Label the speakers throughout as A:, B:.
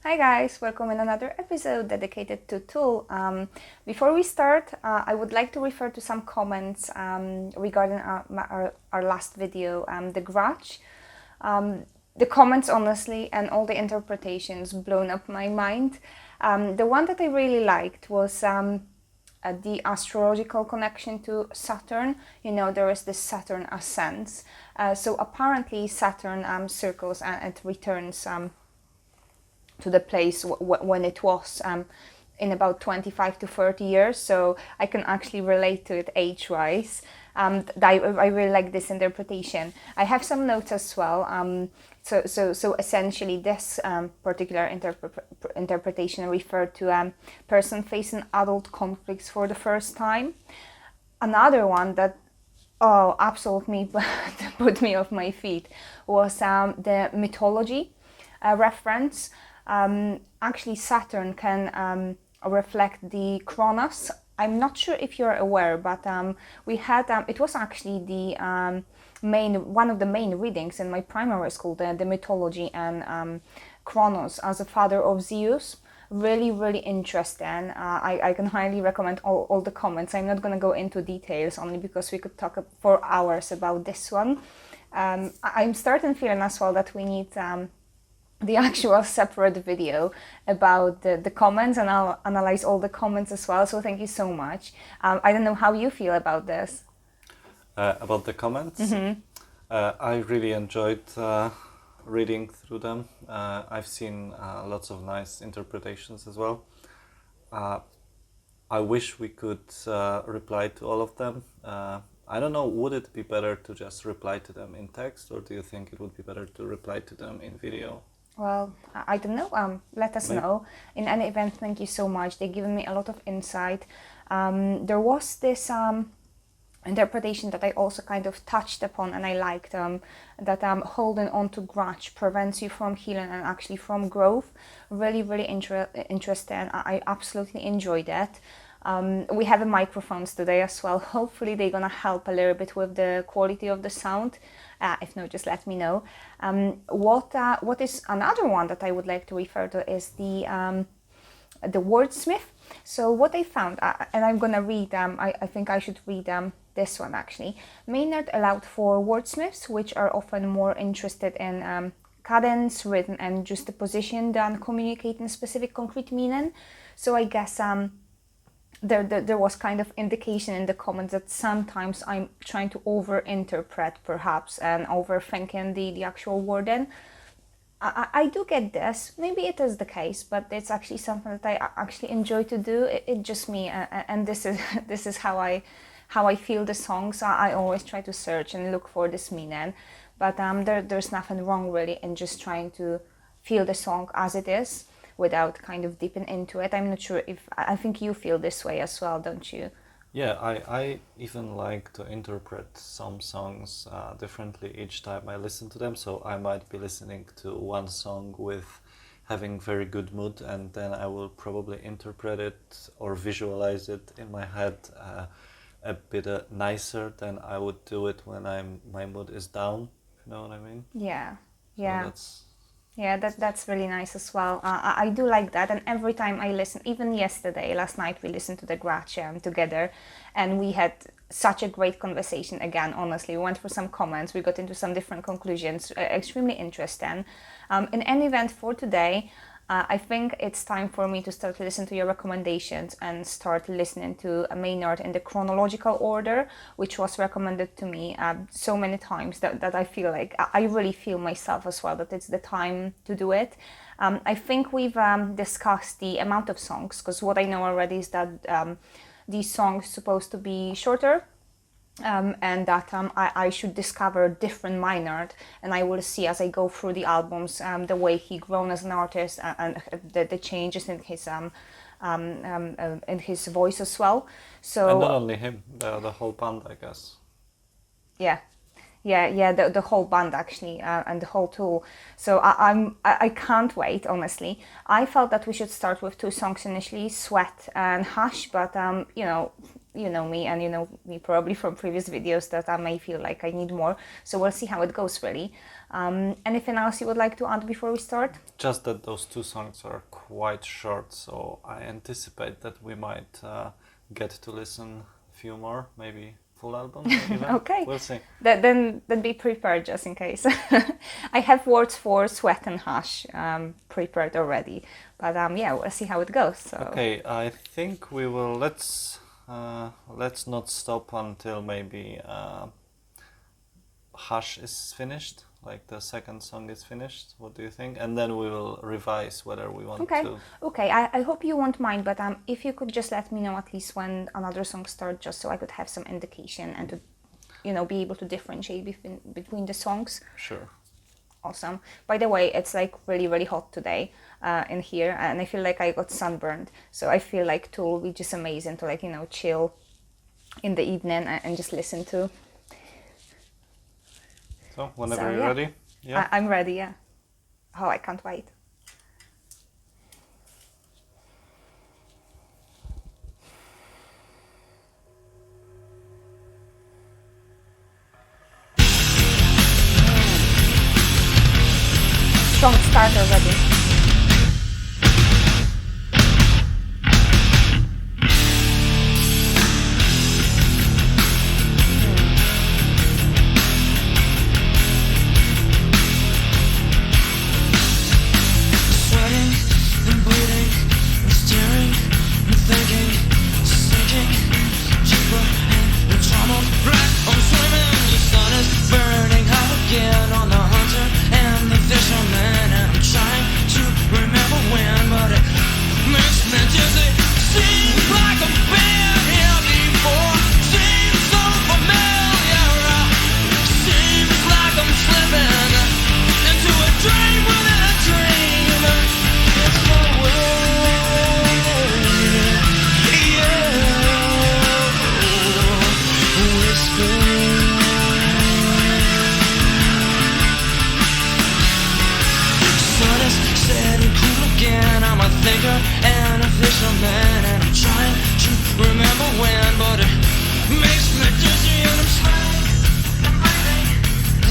A: Hi guys, welcome in another episode dedicated to Tool. Before we start, I would like to refer to some comments regarding our last video, the Grudge. The comments, honestly, and all the interpretations blown up my mind. The one that I really liked was the astrological connection to Saturn. You know, there is this Saturn ascents. So apparently Saturn circles and it returns to the place when it was in about 25 to 30 years. So I can actually relate to it age-wise. I really like this interpretation. I have some notes as well. So essentially this particular interpretation referred to a person facing adult conflicts for the first time. Another one that absolutely put me off my feet was the mythology reference. Actually, Saturn can reflect the Kronos. I'm not sure if you're aware, but we had it was actually the one of the main readings in my primary school, the mythology and Kronos as a father of Zeus. Really interesting. I can highly recommend all the comments. I'm not going to go into details only because we could talk for hours about this one. I'm starting feeling as well that we need the actual separate video about the comments, and I'll analyze all the comments as well. So thank you so much. I don't know how you feel about this.
B: About the comments? Mm-hmm. I really enjoyed reading through them. I've seen lots of nice interpretations as well. I wish we could reply to all of them. I don't know, would it be better to just reply to them in text, or do you think it would be better to reply to them in video?
A: Well, I don't know. Let us know. In any event, thank you so much. They've given me a lot of insight. There was this interpretation that I also kind of touched upon, and I liked that holding on to grudge prevents you from healing and actually from growth. Really interesting. I absolutely enjoyed that. We have microphones today as well. Hopefully they're gonna help a little bit with the quality of the sound. If not, just let me know. What is another one that I would like to refer to is the wordsmith. So what I found, and I'm gonna read I think I should read this one actually. Maynard allowed for wordsmiths, which are often more interested in cadence, rhythm, and juxtaposition than communicating specific concrete meaning. So I guess there was kind of indication in the comments that sometimes I'm trying to over-interpret perhaps and overthinking the actual wording. I do get this. Maybe it is the case, but it's actually something that I actually enjoy to do. It's just me, and this is how I feel the songs. I always try to search and look for this meaning, but there's nothing wrong really in just trying to feel the song as it is, without kind of dipping into it. I'm not sure if, I think you feel this way as well, don't you?
B: Yeah, I even like to interpret some songs differently each time I listen to them. So I might be listening to one song with having very good mood, and then I will probably interpret it or visualize it in my head a bit nicer than I would do it when my mood is down. You know what I mean?
A: Yeah.
B: So
A: that's really nice as well. I do like that, and every time I listen, even last night we listened to the Grudge together, and we had such a great conversation again. Honestly, we went through some comments, we got into some different conclusions, extremely interesting. In any event, for today, I think it's time for me to start to listen to your recommendations and start listening to Maynard in the chronological order, which was recommended to me so many times that I feel like, I really feel myself as well, that it's the time to do it. I think we've discussed the amount of songs, because what I know already is that these songs supposed to be shorter, and that I should discover different Maynard, and I will see as I go through the albums the way he grown as an artist and the changes in his voice as well. So
B: and not only him, the whole band, I guess.
A: Yeah, the whole band actually, and the whole Tool. So I can't wait, honestly. I felt that we should start with two songs initially, Sweat and Hush, but you know, you know me, and you know me probably from previous videos, that I may feel like I need more. So we'll see how it goes, really. Anything else you would like to add before we start?
B: Just that those two songs are quite short, so I anticipate that we might get to listen a few more, maybe full album even.
A: Okay.
B: We'll see.
A: Then be prepared just in case. I have words for Sweat and Hush prepared already, but yeah, we'll see how it goes. So.
B: Okay, I think we will. Let's not stop until maybe Hush is finished, like the second song is finished. What do you think? And then we will revise whether we want to.
A: Okay. I hope you won't mind, but if you could just let me know at least when another song starts, just so I could have some indication and to, you know, be able to differentiate between the songs.
B: Sure.
A: Awesome. By the way, it's like really, really hot today in here, and I feel like I got sunburned. So I feel like Tool will be just amazing to, like, you know, chill in the evening and just listen to.
B: So whenever you're ready. Yeah.
A: I'm ready. Yeah. Oh, I can't wait. Strong start already.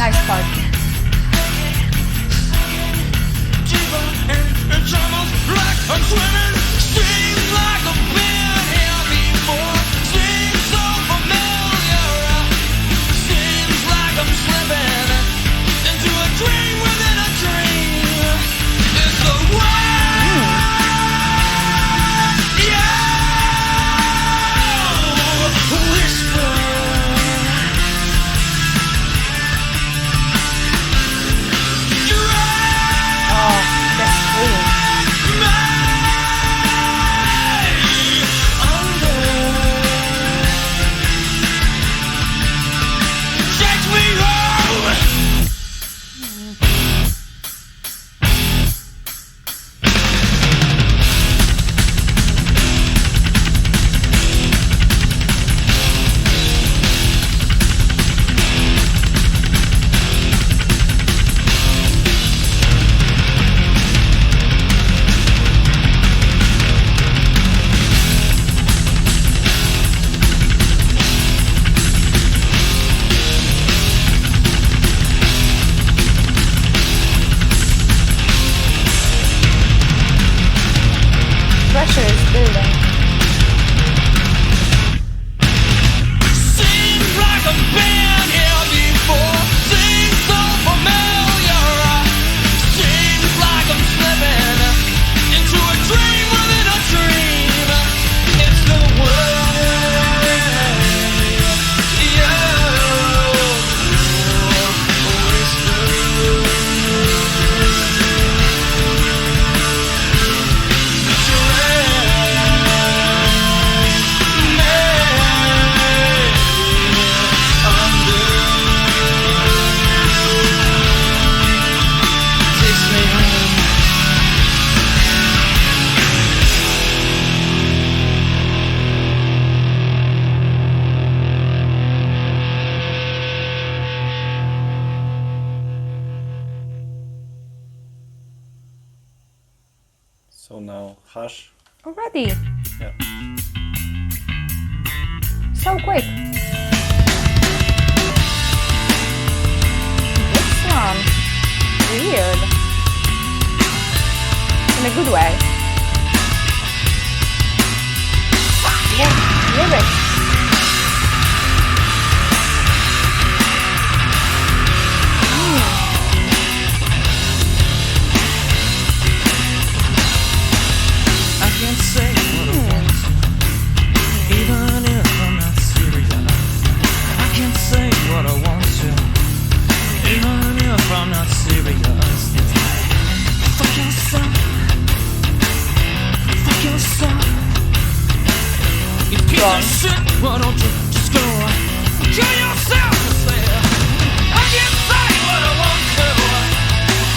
A: Nice part.
B: So now Hush.
A: Already.
B: Yeah.
A: So quick. This one, weird. In a good way. Yeah, lyrics.
C: I can't say what I want to, even if I'm not serious. I can't say what I want to, even if I'm not serious. It's like, fuck yourself, fuck yourself. You piece of shit, why don't you just go kill yourself instead? I can't say what I want to,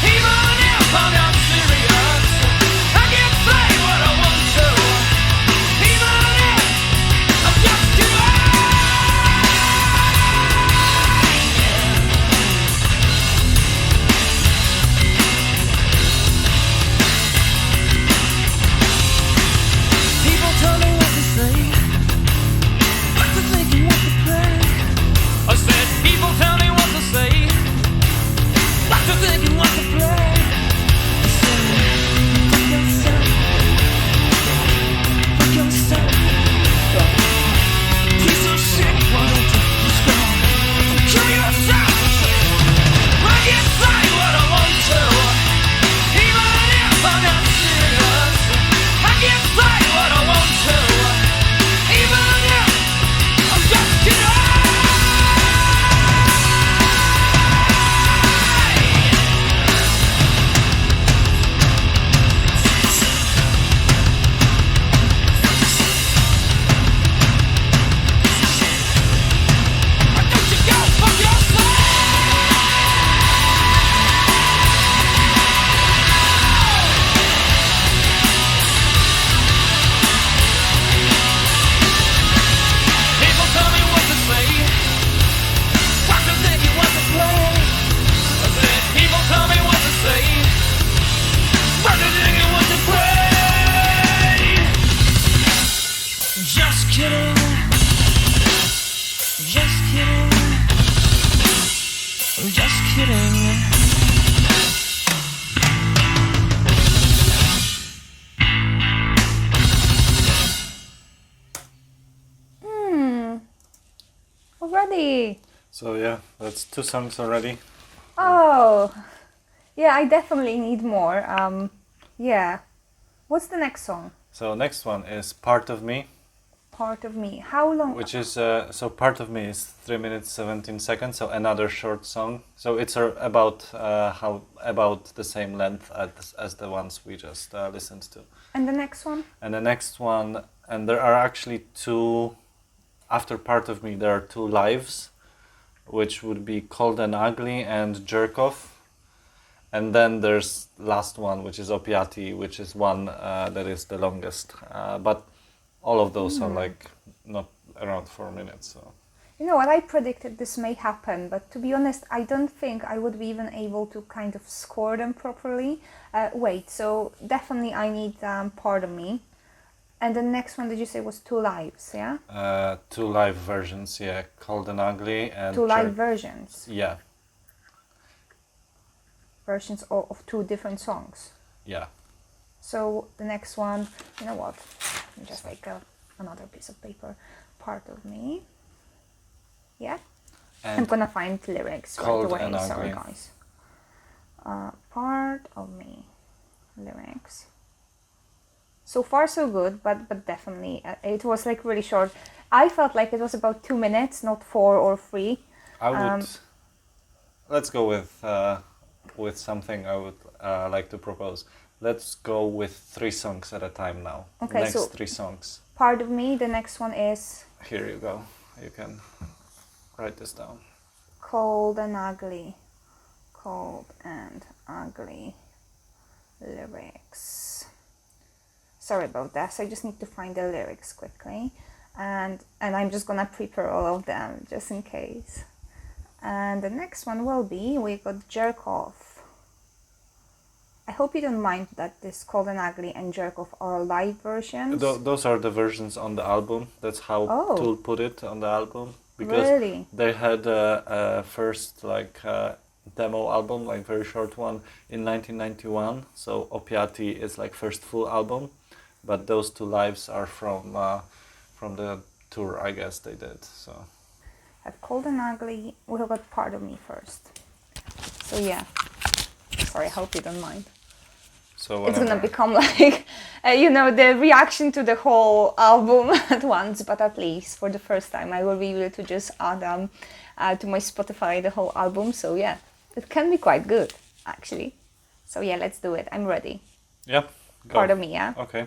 C: even if I'm not serious. I can't say what I want to, even if I'm just too People tell me what to say, what to think and what to play. I said, people tell me what to say, what to think and what to play. I said, fuck yourself, fuck yourself. Piece of shit, why don't you just go kill yourself? I can't say what I want to, even if I'm not serious. I can't say what I want to, even if I'm just too Why don't you go fuck yourself? People tell me what to say, what to think and what to play. I said, people tell me what to say, what to think and what to play. Just kidding, just kidding, just kidding.
A: Already.
B: So yeah, that's 2 songs already.
A: Oh, yeah, I definitely need more. Yeah. What's the next song?
B: So next one is Part of Me,
A: Part of Me. How long?
B: which is so Part of Me is 3 minutes 17 seconds. So another short song. So it's about about the same length as the ones we just listened to.
A: And the next one?
B: And the next one, and there are actually 2. After Part of Me, there are 2 lives, which would be Cold and Ugly and Jerk Off. And then there's last one, which is Opiate, which is one that is the longest. But all of those are like not around 4 minutes. So.
A: You know what, I predicted this may happen, but to be honest, I don't think I would be even able to kind of score them properly. Wait, so definitely I need Part of Me. And the next one, did you say, was 2 lives, yeah?
B: 2 live versions, yeah, Cold and Ugly and
A: 2 live versions.
B: Yeah,
A: Versions of 2 different songs.
B: yeah.
A: So the next one, you know what? Let me just take another piece of paper. Part of Me. Yeah? I'm
B: And
A: gonna find lyrics right
B: Cold
A: away.
B: and
A: Sorry,
B: Ugly.
A: guys. Part of Me. Lyrics. So far so good, but definitely it was like really short. I felt like it was about 2 minutes, not 4 or 3.
B: I would let's go with something I would like to propose. Let's go with 3 songs at a time now.
A: Okay,
B: Next
A: so
B: 3 songs.
A: Part of Me. The next one is
B: Here you go. You can write this down.
A: Cold and Ugly. Cold and Ugly lyrics. Sorry about that. I just need to find the lyrics quickly, and I'm just gonna prepare all of them just in case. And the next one will be, we got Jerk Off. I hope you don't mind that this Cold and Ugly and Jerk Off are live versions.
B: Those are the versions on the album. That's how
A: Oh.
B: Tool put it on the album. Because
A: Really?
B: they had a first demo album, like very short one, in 1991. So Opiate is like first full album, but those two lives are from the tour, I guess they did. So
A: Have Cold and Ugly. We have got Part of Me first. So yeah. Sorry, I hope you don't mind.
B: so
A: It's gonna
B: whenever-
A: become like, the reaction to the whole album at once. But at least for the first time, I will be able to just add to my Spotify the whole album. So yeah, it can be quite good actually. So yeah, let's do it. I'm ready.
B: Yeah. Go.
A: Part of Me, yeah.
B: Okay.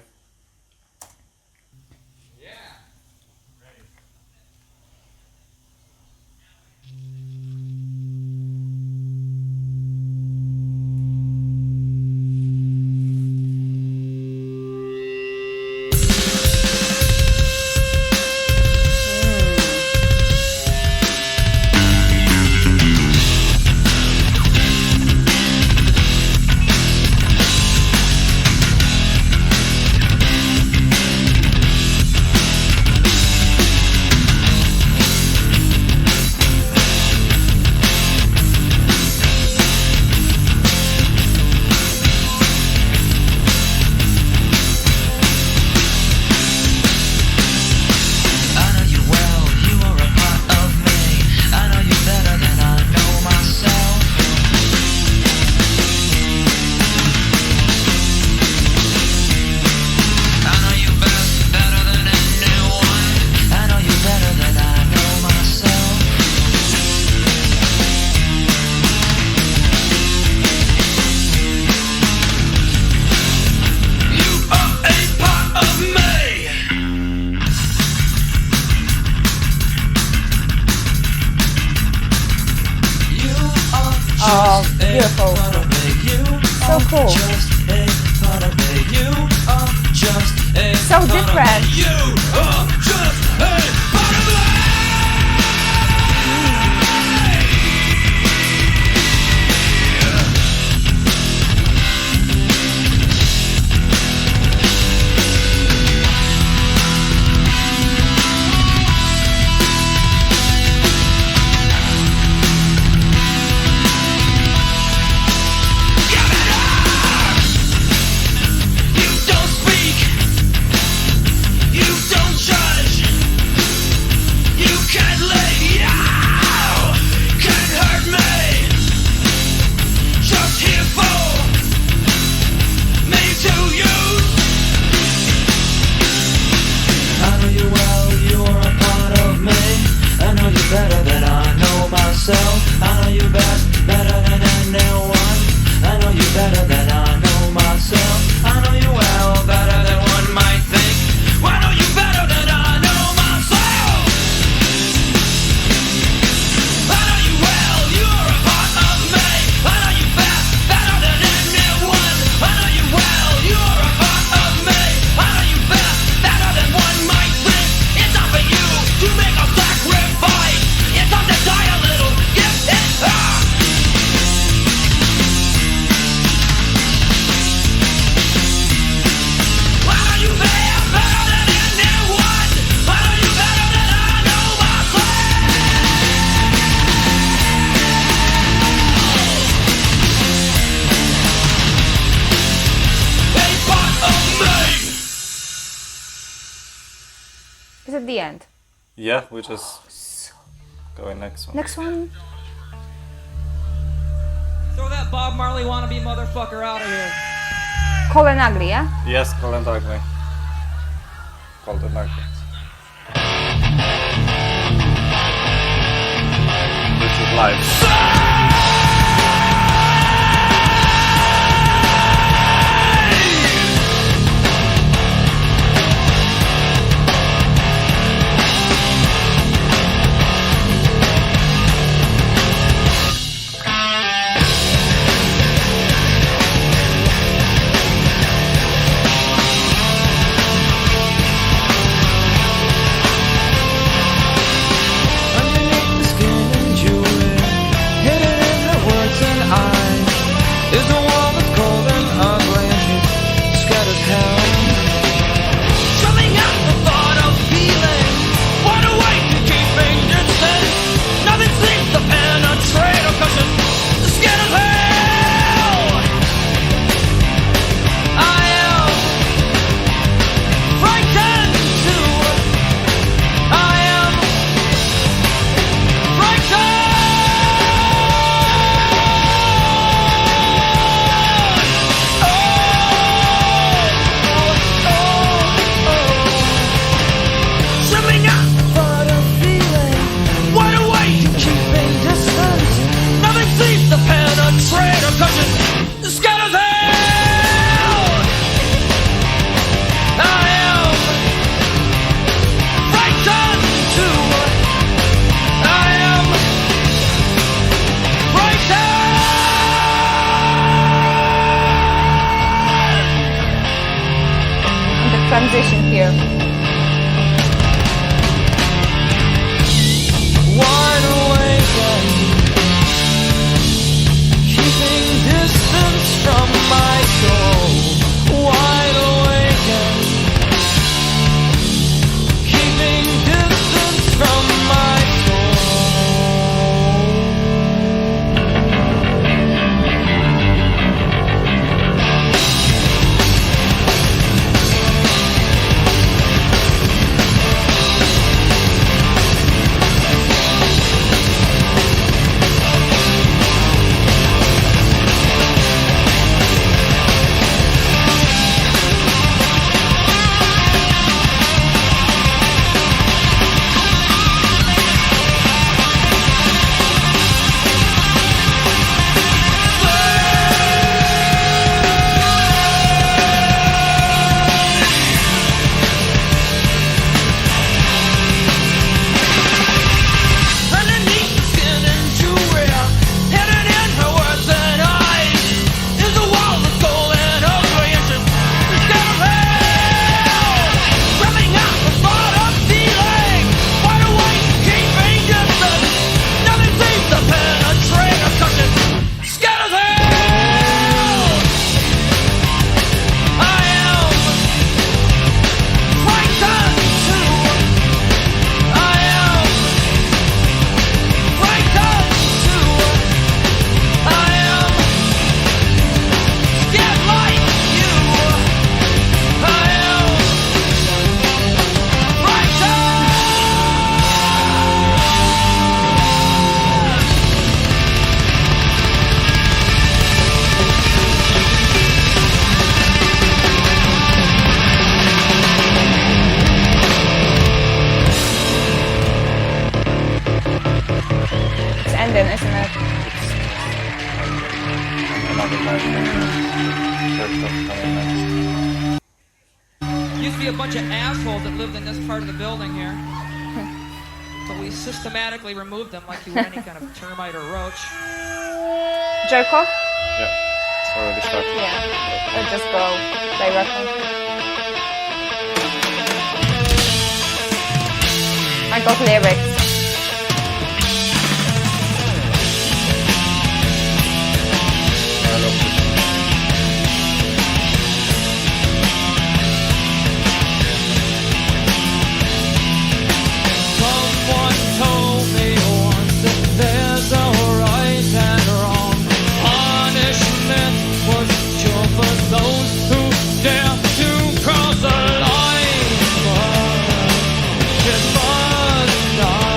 A: Oh, beautiful. So cool. So different. Is it the end?
B: Yeah, we just go in next one.
A: Next one.
C: Throw that Bob Marley wannabe motherfucker out of here.
A: Cold and Ugly, yeah?
B: Yes, Cold and Ugly. Cold and Ugly. This is live.
C: Underneath the skin and jewelry, hidden
A: transition here.
C: Wide awake and keeping distance from my soul. Wide awake and keeping distance from my
A: Ending, isn't it?
B: Another live first of coming next.
D: Used to be a bunch of assholes that lived in this part of the building here. So we systematically removed them like you would any kind of termite or roach.
A: Jerk off?
B: Yeah, it's already started.
A: Yeah, I'll just go directly. I got lyrics.
B: I love this.
C: Someone told me once that there's a right and wrong. Punishment was sure for those who dare to cross the line. But it was not.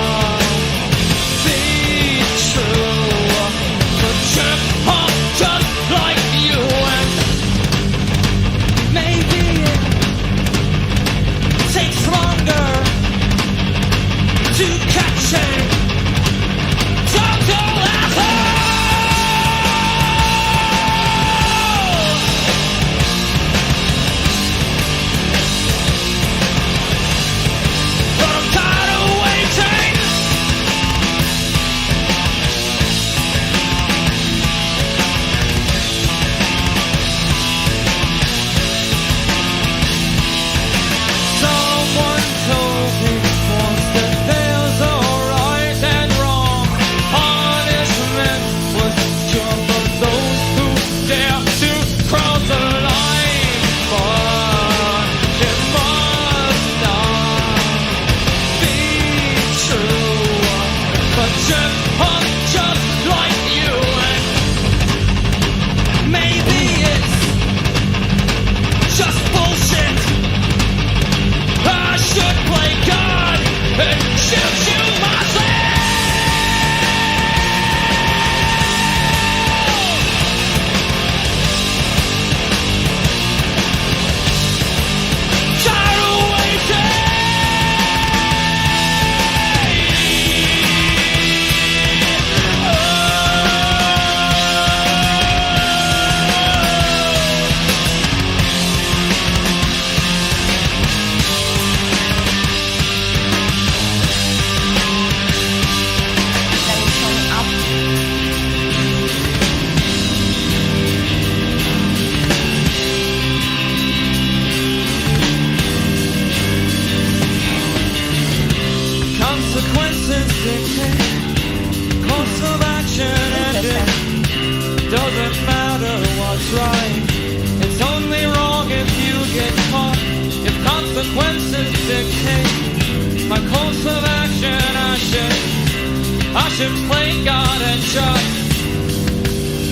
D: watch him play God and judge.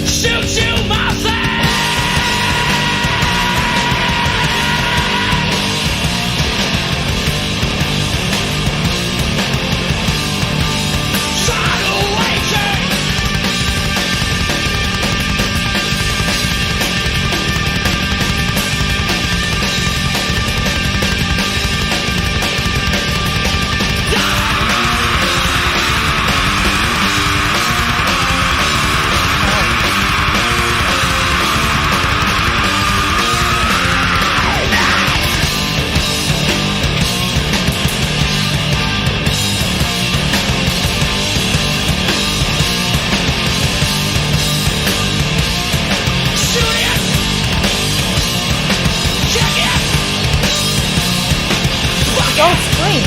D: Shoot you myself.
A: Don't scream.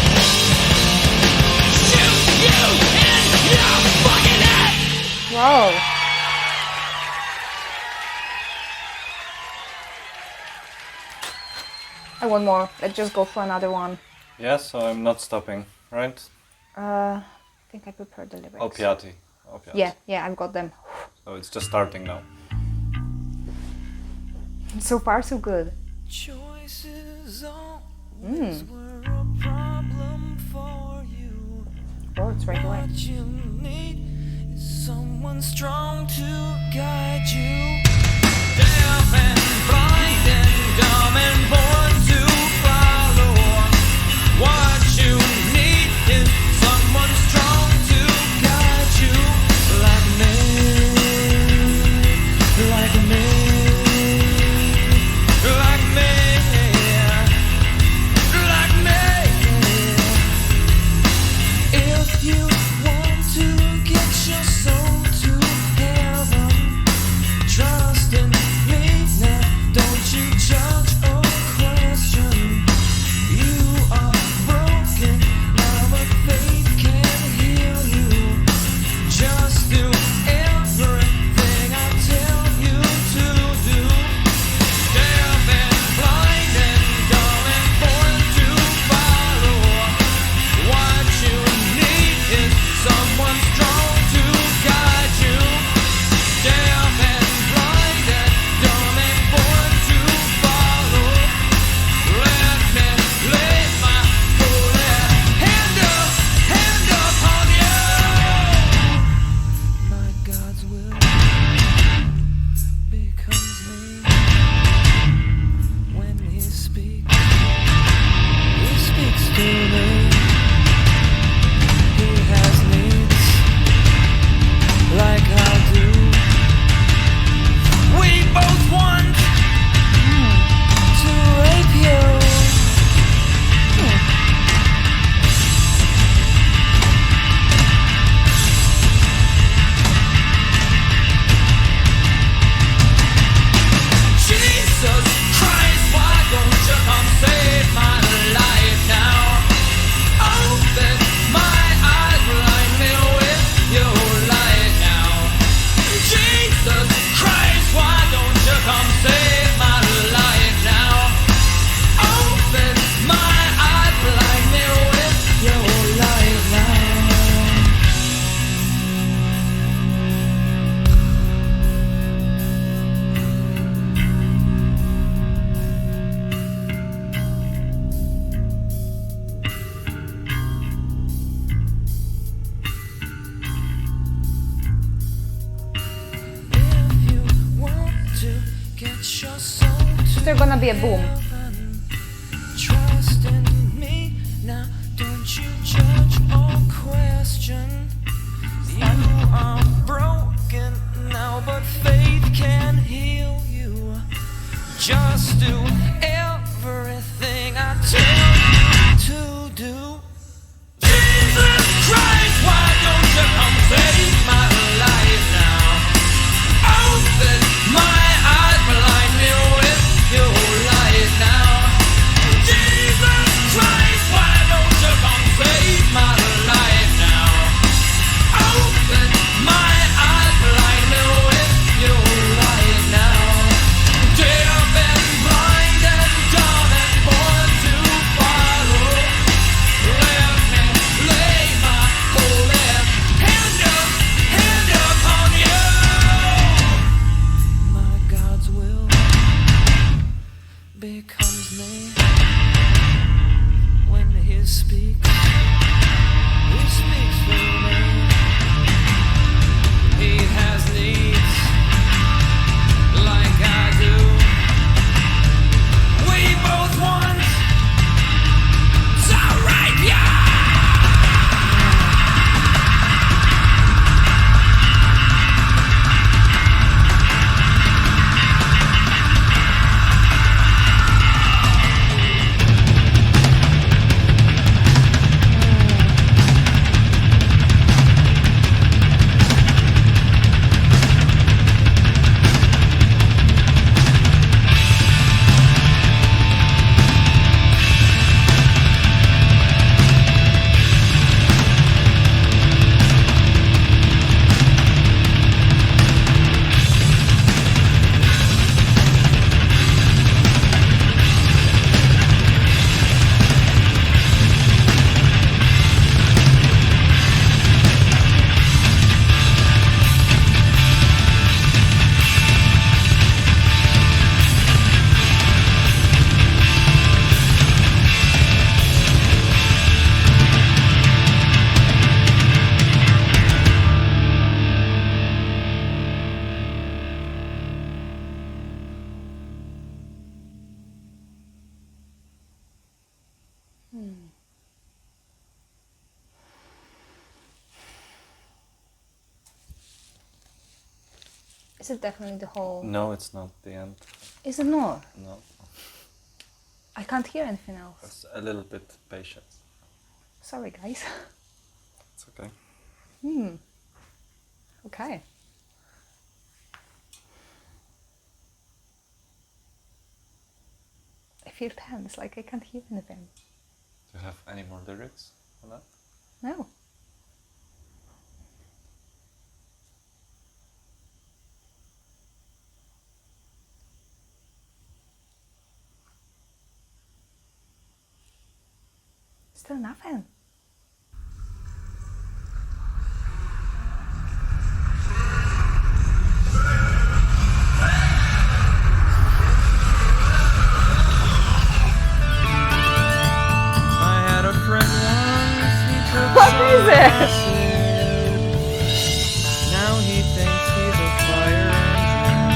A: Whoa. I want more. Let's just go for another one.
B: Yeah, so I'm not stopping, right?
A: I think I prepared the lyrics.
B: Opiate.
A: Yeah, I've got them.
B: So it's just starting now.
A: So far, so good.
C: Choices always were a problem for you.
A: Words right away.
C: What you need is someone strong to guide you. Deaf and blind and dumb and born to follow. What you need is someone strong to guide you. Like me, like me, like me, like me. If you want to get your soul to heaven, trust in me now. Don't you judge or question. You are broken now, but faith can heal you. Just do everything I tell you to do. Deaf and blind and dumb and born to follow. What you need is someone strong to guide you. Deaf and blind and dumb and born to follow. Let me lay my holy hand upon you. My God's will becomes me when He speaks. He speaks to me. He has needs like I do. We both want to rape you. Jesus Christ, why don't you come save my life now? Open my eyes, blind me with your light now. Jesus Christ, why don't you come save my life now? Open my eyes, blind me with your light now. If you want to get your soul to
A: Is there gonna be a boom?
C: heaven, trust in me now. Don't you judge or question. You are broken now, but faith can heal you. Just do everything I tell you to do. Jesus Christ, why don't you come save my life now? Open my eyes, blind me with your light now. Jesus Christ, why don't you come save my life now? Open my eyes, blind me with your light now. Deaf and blind and becomes me when he speaks through me. He has needs like I do. We both want to rape you.
A: Is it definitely the whole?
B: No, it's not the end.
A: Is it not?
B: No,
A: I can't hear anything else.
B: it's a little bit patience.
A: Sorry, guys.
B: It's okay.
A: Okay. I feel tense, like I can't hear anything.
B: Do you have any more lyrics for that?
A: No. Still nothing.
C: I had a friend once, he took
A: What
C: some
A: is it?
C: acid. Now he thinks he's a fire engine.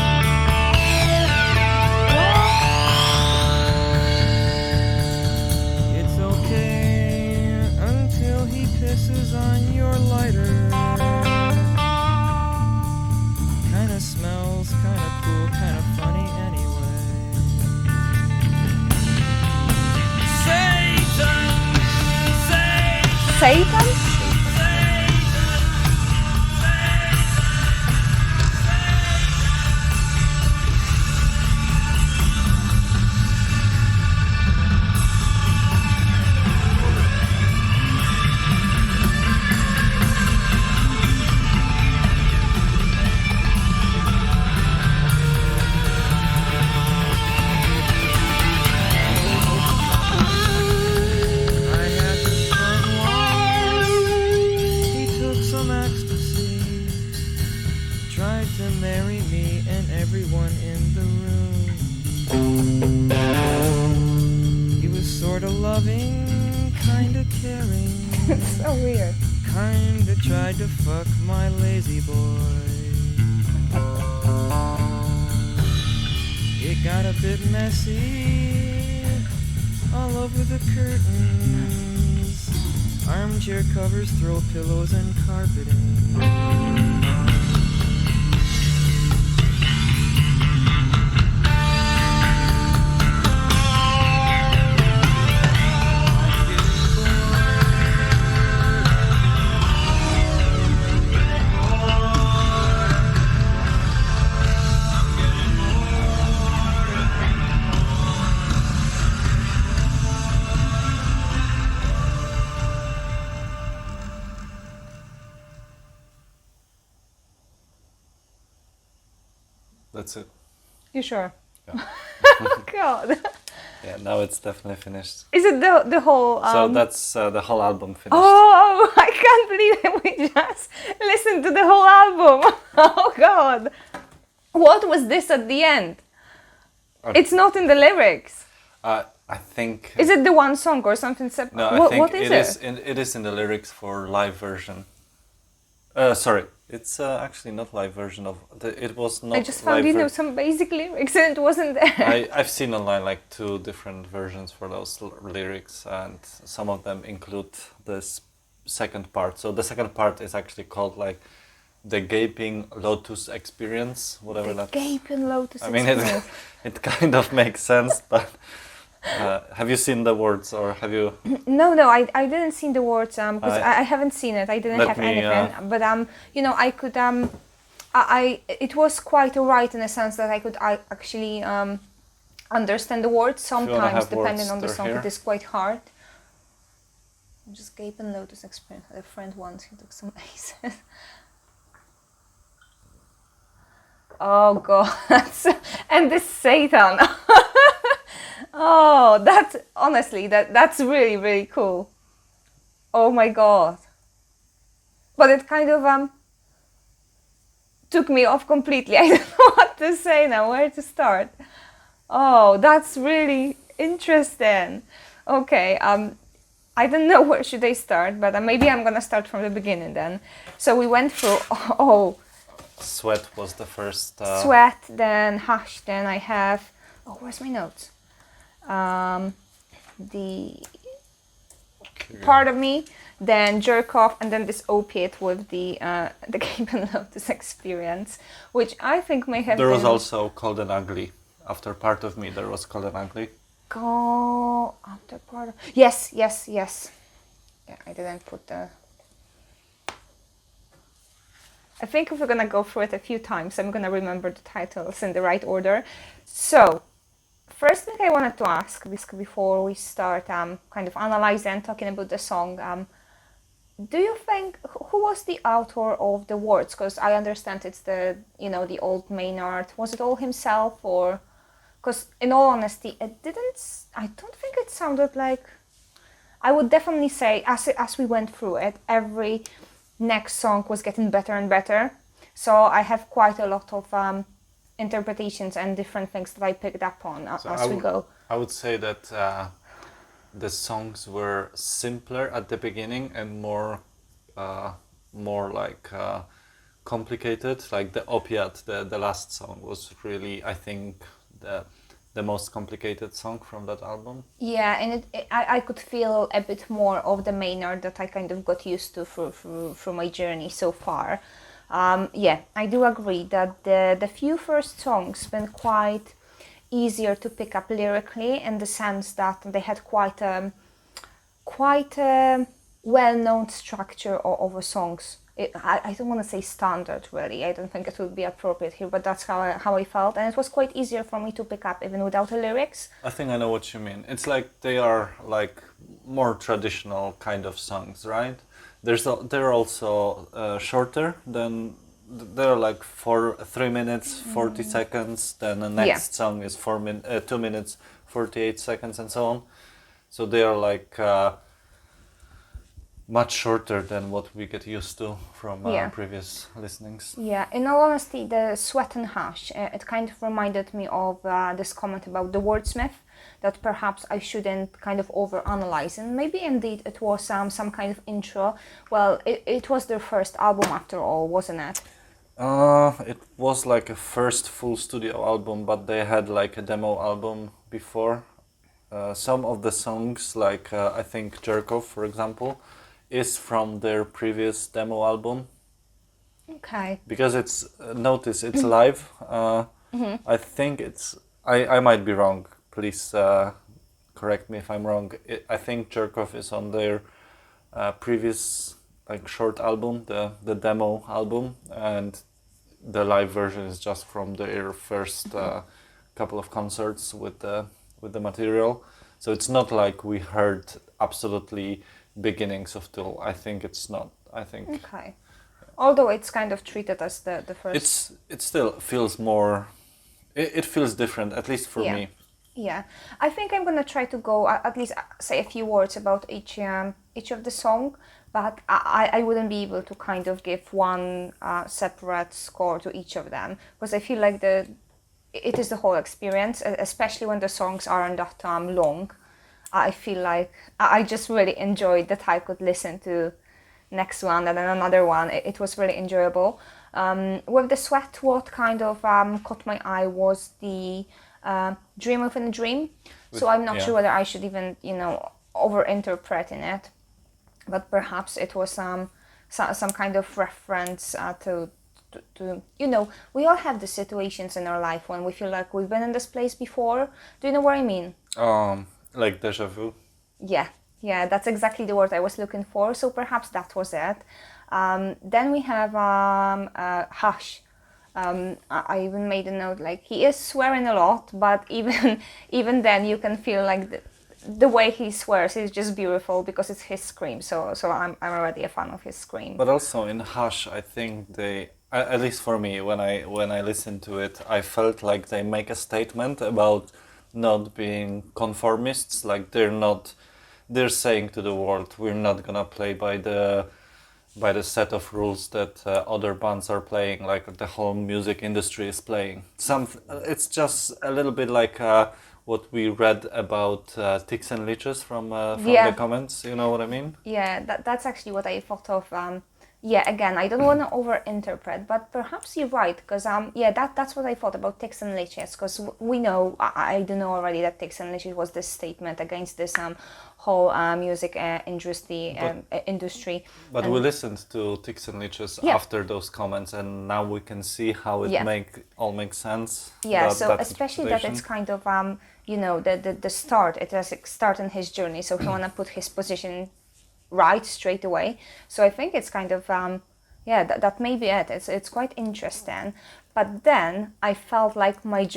C: It's okay until he pisses on your lighter. Kinda smells kinda cool, kinda funny anyway. Satan, Satan,
A: Satan?
C: I had this friend once, he took some ecstasy, tried to marry me and everyone in the room. He was sorta loving, kinda caring,
A: It's so weird.
C: kinda tried to fuck my lazy boy. It got a bit messy, all over the curtains, armchair covers, throw pillows and carpeting.
B: That's it.
A: You sure?
B: Yeah.
A: God.
B: Yeah, now it's definitely finished.
A: Is it the whole?
B: So that's the whole album finished.
A: Oh, I can't believe it. We just listened to the whole album. Oh God. What was this at the end? It's not in the lyrics.
B: I think.
A: Is it the one song or something separate?
B: No, I think
A: what is it?
B: it is in the lyrics for live version. Sorry, it's actually not live version of. It was not.
A: I just found some basic lyrics and it wasn't there.
B: I've seen online like 2 different versions for those lyrics, and some of them include this second part. So the second part is actually called like the Gaping Lotus Experience, whatever that.
A: Gaping Lotus
B: I mean,
A: Experience.
B: it kind of makes sense, but have you seen the words or have you?
A: No, I didn't see the words because I haven't seen it. I didn't have anything, but I could it was quite alright in a sense that I could actually understand the words. Sometimes, depending on the song, it is quite hard. I'm just Gaping Lotus Experience. A friend once, he took some aces. Oh God, and this Satan. Oh, that's honestly that's really, really cool. Oh my God. But it kind of took me off completely. I don't know what to say now, where to start. Oh, that's really interesting. Okay, I don't know where should I start, but maybe I'm gonna start from the beginning then. So we went through
B: Sweat was the first.
A: Sweat, then Hush, then I have. Oh, where's my notes? The Part of Me, then Jerk Off, and then this Opiate with the Gaping Lotus Experience, which I think may have
B: There
A: been...
B: was also Cold and Ugly. After Part of Me, there was Cold and Ugly.
A: Go after Part of... Yes. Yeah, I didn't put the... I think if we're gonna go through it a few times, I'm gonna remember the titles in the right order. So, first thing I wanted to ask before we start kind of analyzing and talking about the song, do you think who was the author of the words? Because I understand it's the old Maynard. Was it all himself, or because in all honesty, I don't think it sounded like. I would definitely say as we went through it, every next song was getting better and better. So I have quite a lot of interpretations and different things that I picked up on as we go.
B: I would say that the songs were simpler at the beginning and more like complicated. Like the Opiate, the last song was really, I think, the most complicated song from that album.
A: Yeah, and I could feel a bit more of the Maynard that I kind of got used to through my journey so far. Yeah, I do agree that the few first songs been quite easier to pick up lyrically, in the sense that they had quite a well-known structure of the songs. I don't want to say standard, really. I don't think it would be appropriate here, but that's how I felt, and it was quite easier for me to pick up even without the lyrics.
B: I think I know what you mean. It's like they are like more traditional kind of songs, right? They're also shorter than. They're like 3 minutes 40 seconds. Then the next song is 2 minutes 48 seconds, and so on. So they are like much shorter than what we get used to from previous listenings.
A: Yeah, in all honesty, the Sweat and Hush, it kind of reminded me of this comment about the wordsmith, that perhaps I shouldn't kind of overanalyze. And maybe indeed it was some kind of intro. Well, it was their first album after all, wasn't it?
B: It was like a first full studio album, but they had like a demo album before. Some of the songs, like I think Jerk Off, for example, is from their previous demo album.
A: Okay.
B: Because it's live. I think I might be wrong. Please correct me if I'm wrong. I think Jerk Off is on their previous like short album, the demo album, and the live version is just from their first couple of concerts with the material. So it's not like we heard absolutely beginnings of Tool. I think it's not. I think.
A: Okay. Although it's kind of treated as the first.
B: It still feels more. It feels different, at least for me.
A: Yeah, I think I'm gonna try to go at least say a few words about each of the song, but I wouldn't be able to kind of give one separate score to each of them, because I feel like it is the whole experience, especially when the songs aren't that long. I feel like I just really enjoyed that I could listen to next one and then another one. It was really enjoyable. With the Sweat, what kind of caught my eye was the Dream Within a Dream. So I'm not sure whether I should even, over-interpret in it. But perhaps it was some kind of reference to we all have the situations in our life when we feel like we've been in this place before. Do you know what I mean?
B: Like deja vu.
A: Yeah, that's exactly the word I was looking for. So perhaps that was it. Then we have Hush. I even made a note, like, he is swearing a lot, but even then you can feel like the way he swears is just beautiful because it's his scream. So I'm already a fan of his scream.
B: But also in Hush, I think they, at least for me, when I listened to it, I felt like they make a statement about not being conformists. Like they're saying to the world, we're not gonna play by the set of rules that other bands are playing, like the whole music industry is playing. It's just a little bit like what we read about Ticks and Leeches from the comments. You know what I mean?
A: Yeah, that's actually what I thought of. Again, I don't want to over-interpret, but perhaps you're right, because that's what I thought about Ticks and Leeches, because we know, I do know already that Ticks and Leeches was this statement against this whole music industry.
B: But we listened to Ticks and Leeches after those comments, and now we can see how it makes sense.
A: Yeah, so especially that it's kind of the start. It has started his journey, so he wanna put his position right straight away. So I think it's kind of that may be it. It's quite interesting. But then I felt like my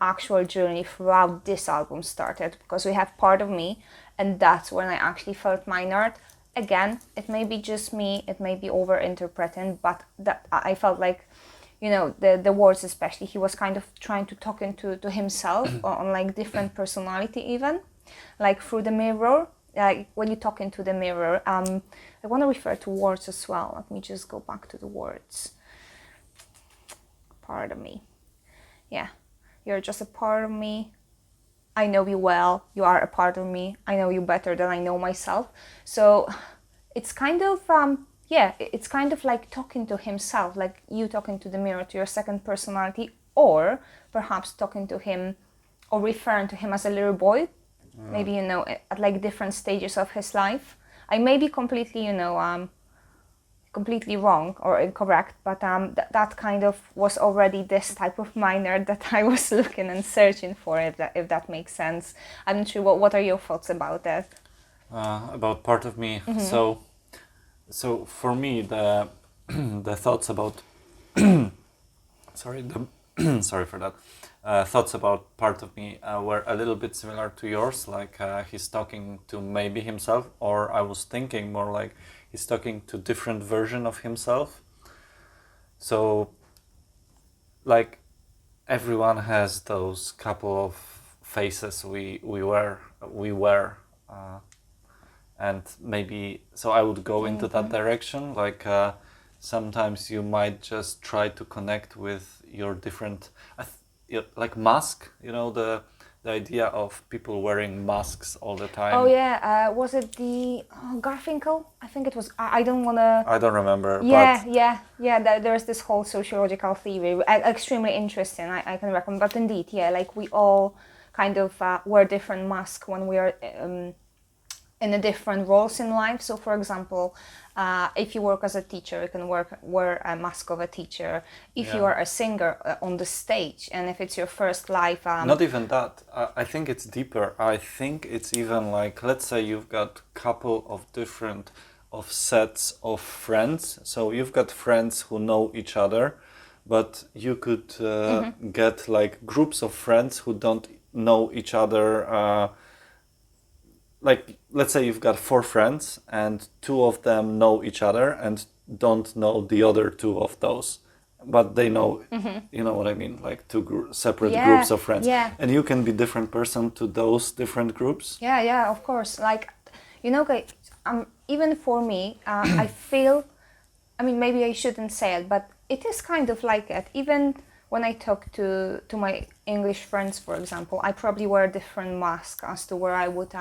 A: actual journey throughout this album started, because we have Part of Me, and that's when I actually felt Maynard. Again, it may be just me, it may be over-interpreting, but that I felt like, the words especially, he was kind of trying to talk to himself on like different personality even, like through the mirror. Like when you talk into the mirror, I want to refer to words as well. Let me just go back to the words. Part of me. Yeah, you're just a part of me. I know you well. You are a part of me. I know you better than I know myself. So it's kind of, it's kind of like talking to himself, like you talking to the mirror, to your second personality, or perhaps talking to him or referring to him as a little boy. Maybe, at like different stages of his life. I may be completely, completely wrong or incorrect, but that kind of was already this type of Maynard that I was looking and searching for, if that makes sense. I'm not sure, what are your thoughts about that?
B: About Part of Me.
A: Mm-hmm.
B: So for me, the thoughts about sorry for that. Thoughts about Part of Me were a little bit similar to yours, like he's talking to maybe himself, or I was thinking more like he's talking to different version of himself. So like everyone has those couple of faces we wear, and maybe so I would go into that direction, like sometimes you might just try to connect with your different like mask, the idea of people wearing masks all the time.
A: Oh yeah, was it the Garfinkel? I think it was. I don't
B: remember.
A: There's this whole sociological theory, extremely interesting. I can recommend. But indeed, like we all kind of wear different masks when we are in the different roles in life. So for example, if you work as a teacher, you can wear a mask of a teacher. If you are a singer on the stage, and if it's your first live...
B: Not even that. I think it's deeper. I think it's even like, let's say you've got couple of different sets of friends. So you've got friends who know each other, but you could get like groups of friends who don't know each other. Like, let's say you've got 4 friends and 2 of them know each other and don't know the other 2 of those, but they know, you know what I mean? Like 2 separate groups of friends.
A: Yeah.
B: And you can be different person to those different groups.
A: Yeah, of course. Like, even for me, I feel, maybe I shouldn't say it, but it is kind of like it. Even when I talk to my English friends, for example, I probably wear a different mask as to where I would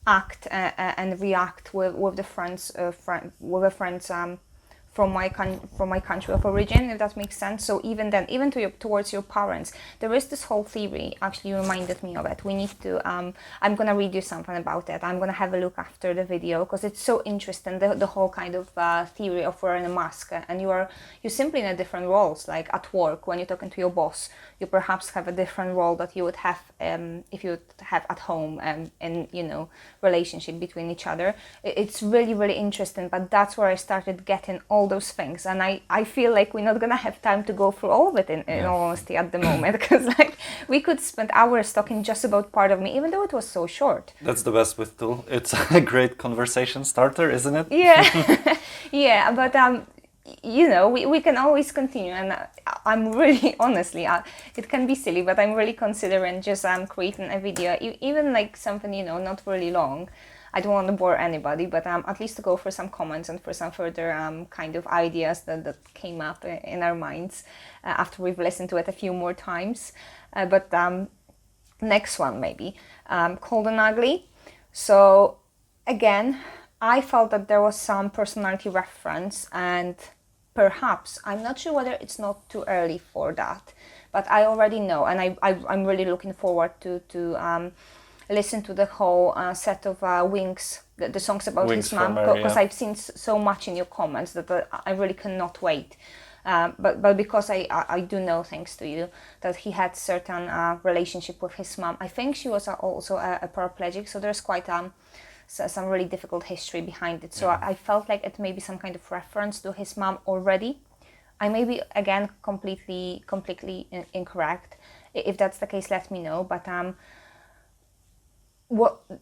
A: act and react with the friends with the friends from my country of origin, if that makes sense. So even then, even towards your parents, there is this whole theory. Actually, you reminded me of it. We need to. I'm gonna read you something about it. I'm gonna have a look after the video because it's so interesting. The whole kind of theory of wearing a mask, and you're simply in a different roles. Like at work, when you're talking to your boss, you perhaps have a different role that you would have if you would have at home and relationship between each other. It's really, really interesting. But that's where I started getting all those things, and I feel like we're not gonna have time to go through all of it in all honesty at the moment, because like we could spend hours talking just about part of me, even though it was so short.
B: That's the best with Tool. It's a great conversation starter, isn't it?
A: Yeah. Yeah, but we can always continue, and I'm really honestly it can be silly, but I'm really considering just creating a video, even like something not really long. I don't want to bore anybody, but at least to go for some comments and for some further kind of ideas that came up in our minds after we've listened to it a few more times. But next one maybe, Cold and Ugly. So again, I felt that there was some personality reference, and perhaps, I'm not sure whether it's not too early for that, but I already know, and I'm really looking forward to listen to the whole set of Wings, the songs about
B: Wings
A: his mom, because I've seen so much in your comments that I really cannot wait. But because I do know, thanks to you, that he had certain relationship with his mom. I think she was also a paraplegic, so there's quite some really difficult history behind it. So I felt like it may be some kind of reference to his mom already. I may be, again, completely incorrect. If that's the case, let me know. But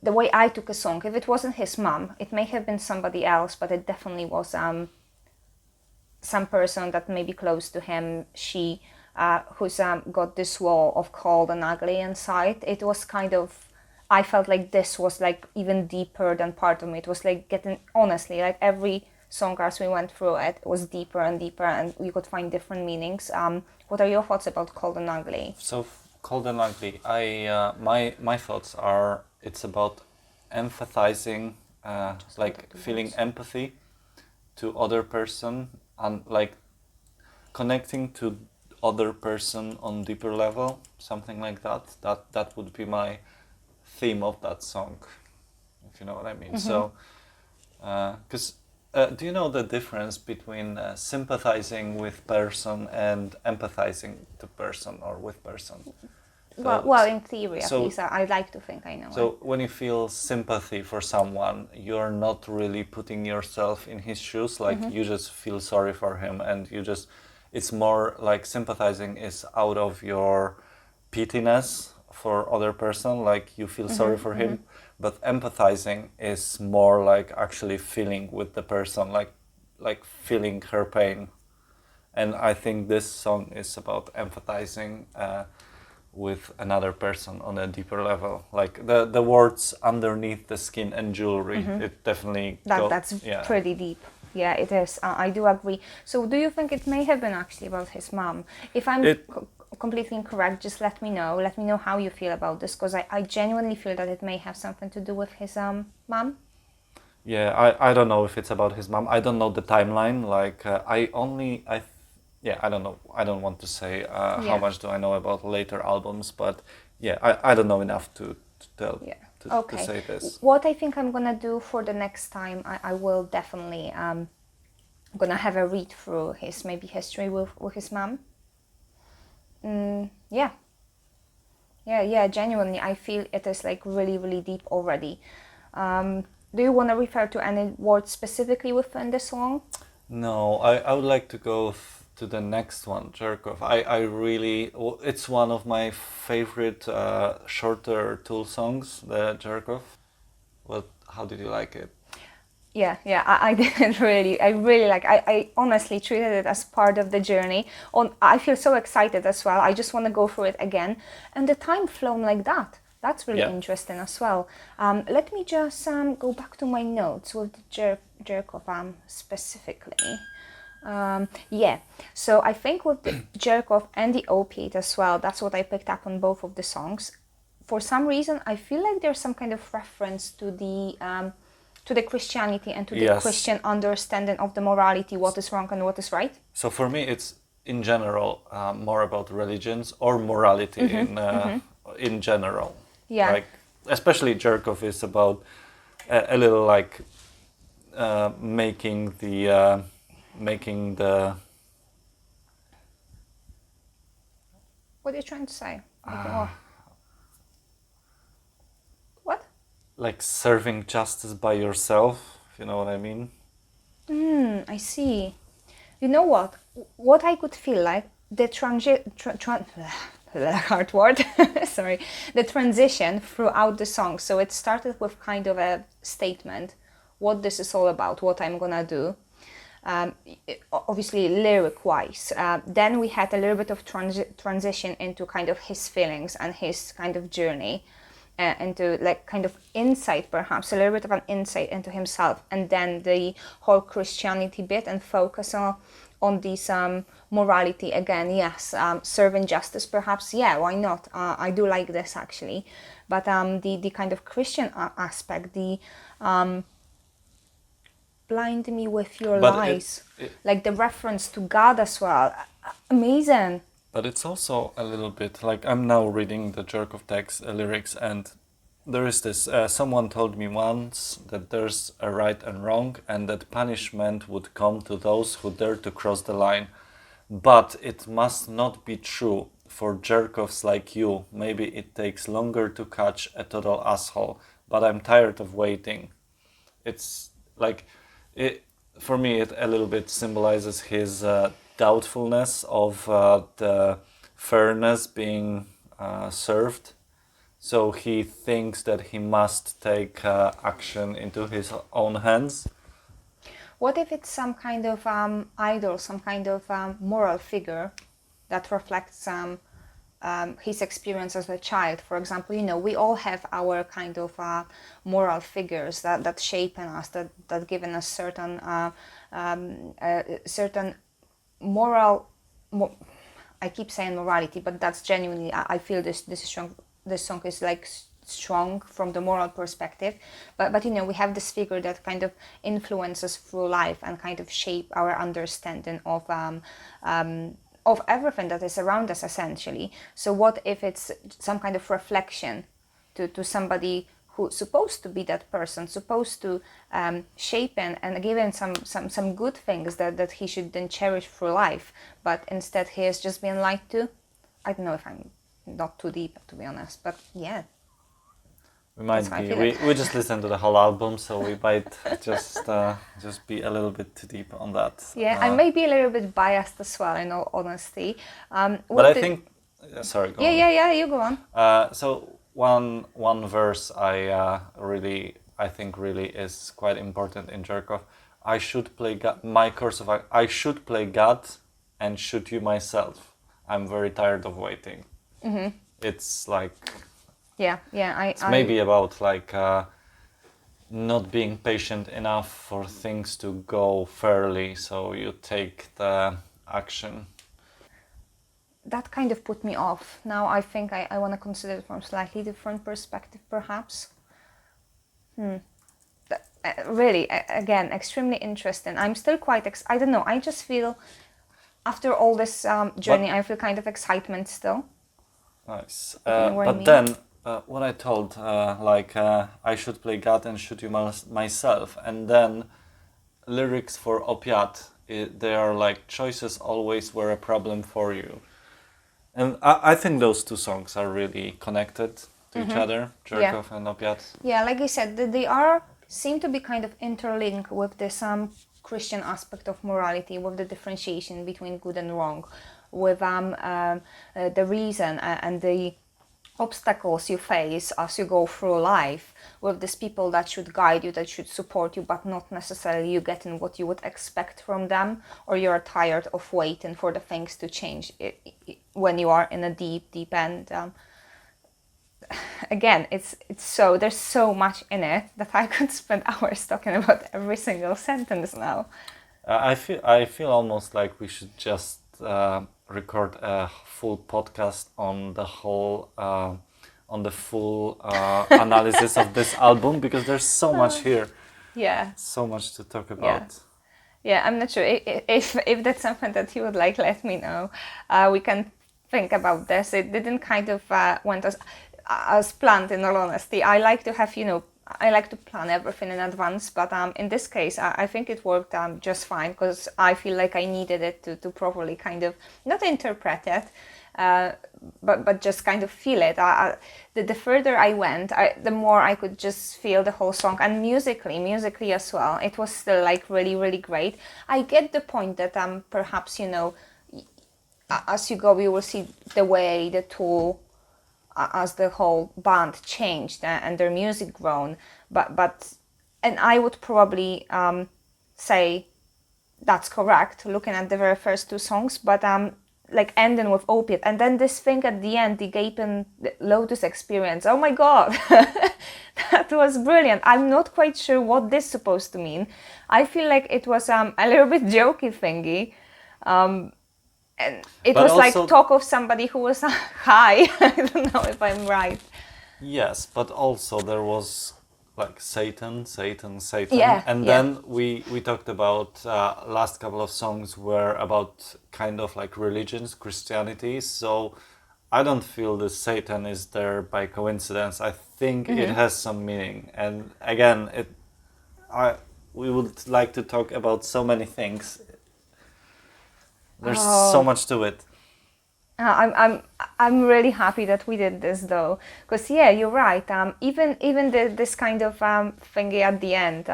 A: the way I took a song, if it wasn't his mom, it may have been somebody else, but it definitely was some person that may be close to him, who's got this wall of cold and ugly inside. It was kind of, I felt like this was like even deeper than part of me. It was like getting, honestly, like every song as we went through it was deeper and deeper, and you could find different meanings. What are your thoughts about Cold and Ugly?
B: So Cold and Ugly, my thoughts are, it's about empathizing, like feeling empathy to other person, and like connecting to other person on deeper level, something like that. That would be my theme of that song, if you know what I mean. So because do you know the difference between sympathizing with person and empathizing to person or with person?
A: Well, in theory, at least, I like to think I know.
B: So when you feel sympathy for someone, you're not really putting yourself in his shoes, like you just feel sorry for him, and it's more like sympathizing is out of your pityness for other person, like you feel sorry for him, but empathizing is more like actually feeling with the person, like feeling her pain. And I think this song is about empathizing with another person on a deeper level, like the words underneath the skin and jewelry. It definitely
A: that's pretty deep. Yeah, it is. I do agree. So do you think it may have been actually about his mom? If I'm completely incorrect, just let me know. Let me know how you feel about this, because I genuinely feel that it may have something to do with his mom.
B: Yeah, I don't know if it's about his mom. I don't know the timeline. Like I don't know. I don't want to say how much do I know about later albums, but yeah, I don't know enough to tell. Yeah. To say this.
A: What I think I'm gonna do for the next time, I will definitely gonna have a read through his maybe history with his mom. Yeah. Genuinely, I feel it is like really, really deep already. Do you want to refer to any words specifically within the song?
B: No, I would like to go to the next one, Jerkov. I really, it's one of my favorite shorter Tool songs, the Jerkov. How did you like it?
A: Yeah, I did really. I really like. I honestly treated it as part of the journey. I feel so excited as well. I just want to go through it again, and the time flown like that. That's really interesting as well. Let me just go back to my notes with the Jerkov specifically. Yeah, so I think with the Jerk Off and the Opiate as well, that's what I picked up on both of the songs. For some reason, I feel like there's some kind of reference to the Christianity and to the
B: Yes.
A: Christian understanding of the morality, what is wrong and what is right.
B: So for me, it's in general more about religions or morality in general.
A: Yeah.
B: Like especially Jerkov is about a little like making the
A: What are you trying to say? What?
B: like serving justice by yourself. If you know what I mean.
A: I see. You know what? What I could feel like the hard word. Sorry, the transition throughout the song. So it started with kind of a statement, what this is all about, what I'm gonna do. Obviously lyric-wise. Then we had a little bit of transition into kind of his feelings and his kind of journey. Into like kind of insight, perhaps a little bit of an insight into himself, and then the whole Christianity bit and focus on this morality again. Yes, serving justice, perhaps. Yeah, why not? I do like this actually, but the kind of Christian aspect, the blind me with your
B: But
A: lies, like the reference to God as well. Amazing.
B: But it's also a little bit like I'm now reading the Jerk of Text lyrics, and there is this. Someone told me once that there's a right and wrong, and that punishment would come to those who dare to cross the line. But it must not be true for jerk-offs like you. Maybe it takes longer to catch a total asshole, but I'm tired of waiting. It's like it for me. It a little bit symbolizes his doubtfulness of the fairness being served. So he thinks that he must take action into his own hands.
A: What if it's some kind of idol, some kind of moral figure that reflects his experience as a child? For example, you know, we all have our kind of moral figures that shape us, that given us certain certain moral. I keep saying morality, but that's genuinely. I feel this song is like strong from the moral perspective, but you know, we have this figure that kind of influences through life and kind of shape our understanding of everything that is around us essentially. So what if it's some kind of reflection to somebody who's supposed to be that person, supposed to shape and give him some good things that he should then cherish through life, but instead he is just being lied to? I don't know if I'm not too deep, to be honest, but yeah.
B: We might be. We just listened to the whole album, so we might just be a little bit too deep on that.
A: Yeah, I may be a little bit biased as well, in all honesty.
B: But I think, sorry, go on.
A: Yeah, you go on.
B: So one verse I think really is quite important in Jerkov. I should play God. My course of I should play God and shoot you myself. I'm very tired of waiting. Mm-hmm. It's like.
A: Yeah,
B: It's maybe about like not being patient enough for things to go fairly, so you take the action.
A: That kind of put me off. Now I think I want to consider it from a slightly different perspective, perhaps. Really, again, extremely interesting. I'm still quite, I don't know, I just feel, after all this journey, I feel kind of excitement still.
B: Nice. But then, what I told, I should play God and shoot you myself, and then lyrics for Opiate, they are like choices always were a problem for you. And I think those two songs are really connected to each other, Jerkov and Opiate.
A: Yeah, like I said, they seem to be kind of interlinked with this Christian aspect of morality, with the differentiation between good and wrong, with the reason and the obstacles you face as you go through life, with these people that should guide you, that should support you, but not necessarily you getting what you would expect from them, or you're tired of waiting for the things to change when you are in a deep end. Again, it's so, there's so much in it that I could spend hours talking about every single sentence now.
B: I feel almost like we should just record a full podcast on the whole on the full analysis of this album, because there's so much here,
A: Yeah.
B: so much to talk about.
A: Yeah, I'm not sure if that's something that you would like. Let me know. We can think about this. It didn't kind of went as planned. In all honesty, I like to have I like to plan everything in advance. But in this case, I think it worked just fine, because I feel like I needed it to properly kind of not interpret it, but just kind of feel it. The further I went, the more I could just feel the whole song, and musically as well. It was still like really, really great. I get the point that perhaps as you go, you will see the way the Tool, as the whole band changed and their music grown, but and I would probably say that's correct, looking at the very first two songs, but like ending with Opiate, and then this thing at the end, the Gaping Lotus experience. Oh my god, that was brilliant. I'm not quite sure what this is supposed to mean. I feel like it was a little bit jokey thingy. And it
B: But
A: was like
B: also-
A: talk of somebody who was high. I don't know if I'm right.
B: Yes, but also there was like Satan,
A: Yeah,
B: and
A: yeah.
B: then we talked about last couple of songs were about kind of like religions, Christianity. So I don't feel the Satan is there by coincidence. I think it has some meaning. And again, we would like to talk about so many things. There's so much to it.
A: I'm really happy that we did this though, because yeah, you're right. Even this kind of thingy at the end,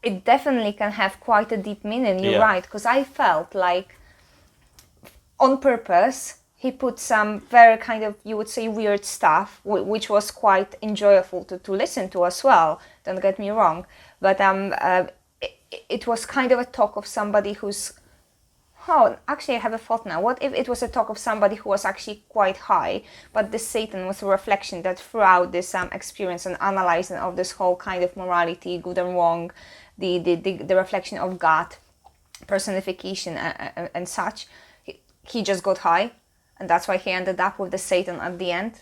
A: it definitely can have quite a deep meaning. You're
B: Yeah.
A: right, because I felt like on purpose he put some very kind of, you would say, weird stuff, which was quite enjoyable to listen to as well. Don't get me wrong, but it was kind of a talk of somebody who's. Oh, actually, I have a thought now. What if it was a talk of somebody who was actually quite high, but this Satan was a reflection that throughout this experience and analyzing of this whole kind of morality, good and wrong, the reflection of God, personification and such, he just got high, and that's why he ended up with the Satan at the end.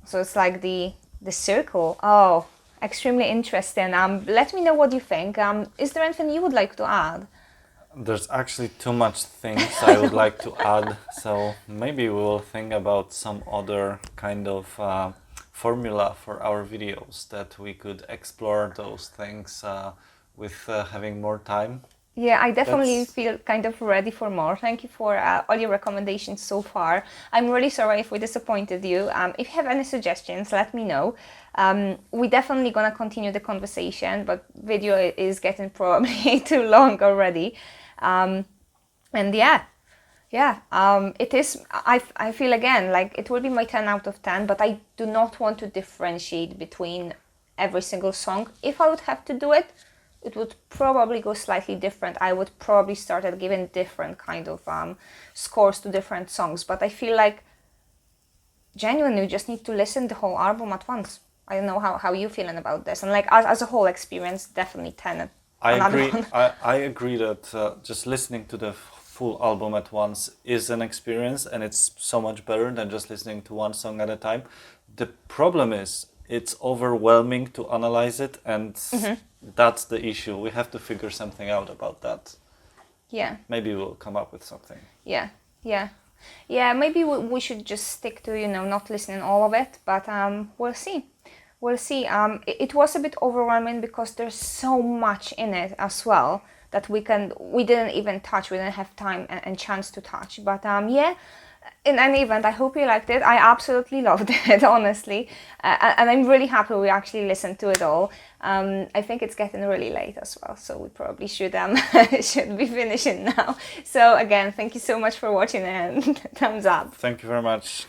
A: So it's like the circle. Oh, extremely interesting. Let me know what you think. Is there anything you would like to add?
B: There's actually too much things I would like to add, so maybe we will think about some other kind of formula for our videos that we could explore those things with having more time.
A: Yeah, I definitely
B: That's-
A: feel kind of ready for more. Thank you for all your recommendations so far. I'm really sorry if we disappointed you. If you have any suggestions, let me know. We're definitely gonna continue the conversation, but video is getting probably too long already. And yeah, it is. I feel again like it will be my 10 out of 10, but I do not want to differentiate between every single song. If I would have to do it, it would probably go slightly different. I would probably start at giving different kind of scores to different songs. But I feel like genuinely you just need to listen the whole album at once. I don't know how you feeling about this. And like as a whole experience, definitely 10.
B: I
A: Another
B: agree.
A: one.
B: I agree that just listening to the full album at once is an experience, and it's so much better than just listening to one song at a time. The problem is it's overwhelming to analyze it, and that's the issue. We have to figure something out about that.
A: Yeah.
B: Maybe we'll come up with something.
A: Yeah, maybe we should just stick to, not listening all of it, but we'll see. It was a bit overwhelming because there's so much in it as well that we didn't even touch, we didn't have time and chance to touch. But yeah, in any event, I hope you liked it. I absolutely loved it, honestly. And I'm really happy we actually listened to it all. I think it's getting really late as well, so we probably should should be finishing now. So again, thank you so much for watching and thumbs up.
B: Thank you very much.